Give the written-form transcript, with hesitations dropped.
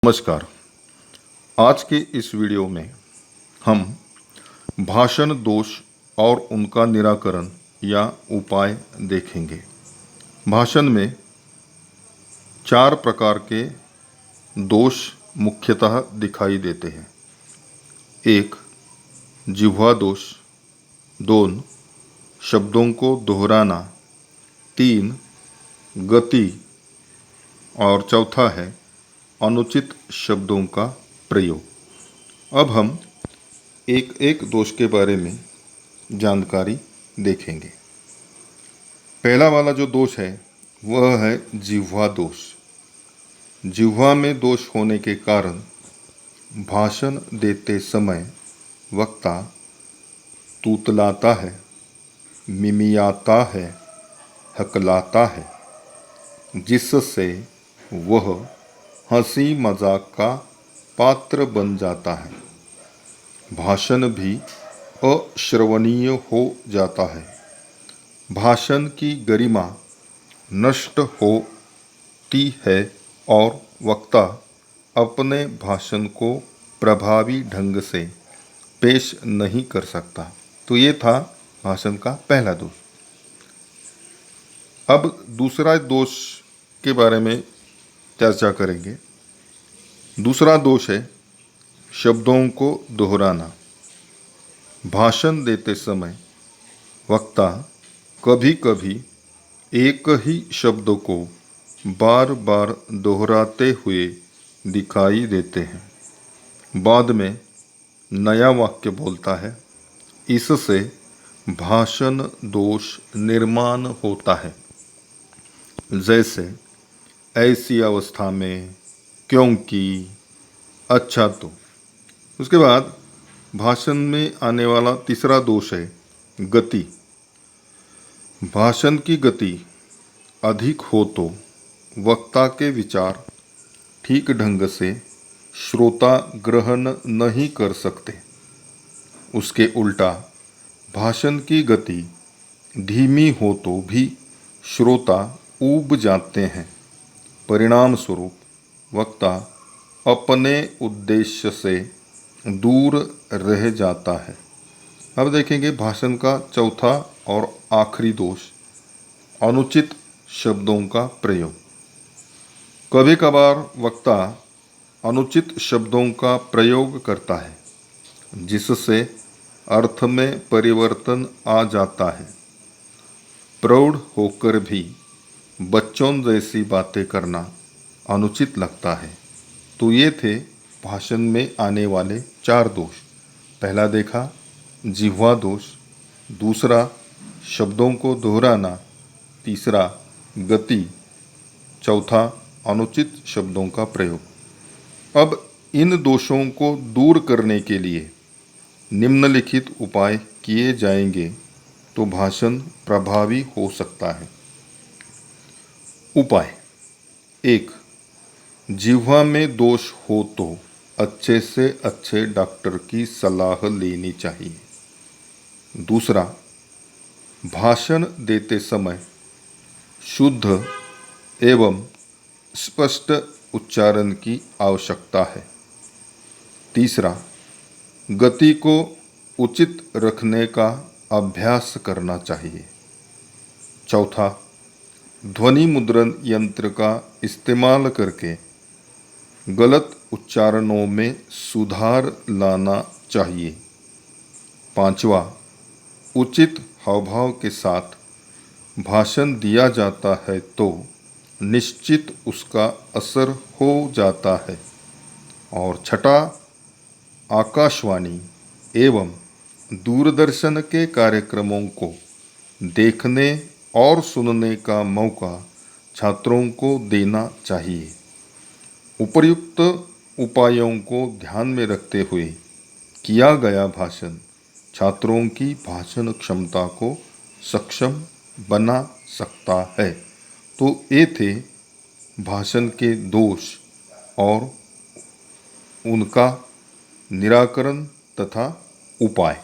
नमस्कार। आज के इस वीडियो में हम भाषण दोष और उनका निराकरण या उपाय देखेंगे। भाषण में 4 प्रकार के दोष मुख्यतः दिखाई देते हैं। 1. जिह्वा दोष। 2. शब्दों को दोहराना। 3. गति। और चौथा है अनुचित शब्दों का प्रयोग। अब हम एक एक दोष के बारे में जानकारी देखेंगे। पहला वाला जो दोष है वह है जिह्वा दोष। जिह्वा में दोष होने के कारण भाषण देते समय वक्ता तूतलाता है, मिमियाता है, हकलाता है, जिससे वह हंसी मजाक का पात्र बन जाता है। भाषण भी अश्रवणीय हो जाता है। भाषण की गरिमा नष्ट होती है और वक्ता अपने भाषण को प्रभावी ढंग से पेश नहीं कर सकता। तो ये था भाषण का पहला दोष। अब दूसरा दोष के बारे में चर्चा करेंगे। दूसरा दोष है शब्दों को दोहराना। भाषण देते समय वक्ता कभी कभी एक ही शब्द को बार बार दोहराते हुए दिखाई देते हैं। बाद में नया वाक्य बोलता है। इससे भाषण दोष निर्माण होता है। जैसे ऐसी अवस्था में, क्योंकि, अच्छा तो। उसके बाद भाषण में आने वाला तीसरा दोष है गति। भाषण की गति अधिक हो तो वक्ता के विचार ठीक ढंग से श्रोता ग्रहण नहीं कर सकते। उसके उल्टा भाषण की गति धीमी हो तो भी श्रोता ऊब जाते हैं। परिणाम स्वरूप वक्ता अपने उद्देश्य से दूर रह जाता है। अब देखेंगे भाषण का चौथा और आखिरी दोष, अनुचित शब्दों का प्रयोग। कभी कभार वक्ता अनुचित शब्दों का प्रयोग करता है, जिससे अर्थ में परिवर्तन आ जाता है। प्रौढ़ होकर भी बच्चों जैसी बातें करना अनुचित लगता है। तो ये थे भाषण में आने वाले 4 दोष। पहला देखा जिह्वा दोष, दूसरा शब्दों को दोहराना, तीसरा गति, चौथा अनुचित शब्दों का प्रयोग। अब इन दोषों को दूर करने के लिए निम्नलिखित उपाय किए जाएंगे तो भाषण प्रभावी हो सकता है। उपाय 1. जिह्वा में दोष हो तो अच्छे से अच्छे डॉक्टर की सलाह लेनी चाहिए। दूसरा, भाषण देते समय शुद्ध एवं स्पष्ट उच्चारण की आवश्यकता है। तीसरा, गति को उचित रखने का अभ्यास करना चाहिए। चौथा, ध्वनि मुद्रण यंत्र का इस्तेमाल करके गलत उच्चारणों में सुधार लाना चाहिए। पांचवा, उचित हावभाव के साथ भाषण दिया जाता है तो निश्चित उसका असर हो जाता है। और छठा, आकाशवाणी एवं दूरदर्शन के कार्यक्रमों को देखने और सुनने का मौका छात्रों को देना चाहिए। उपर्युक्त उपायों को ध्यान में रखते हुए किया गया भाषण छात्रों की भाषण क्षमता को सक्षम बना सकता है। तो ये थे भाषण के दोष और उनका निराकरण तथा उपाय।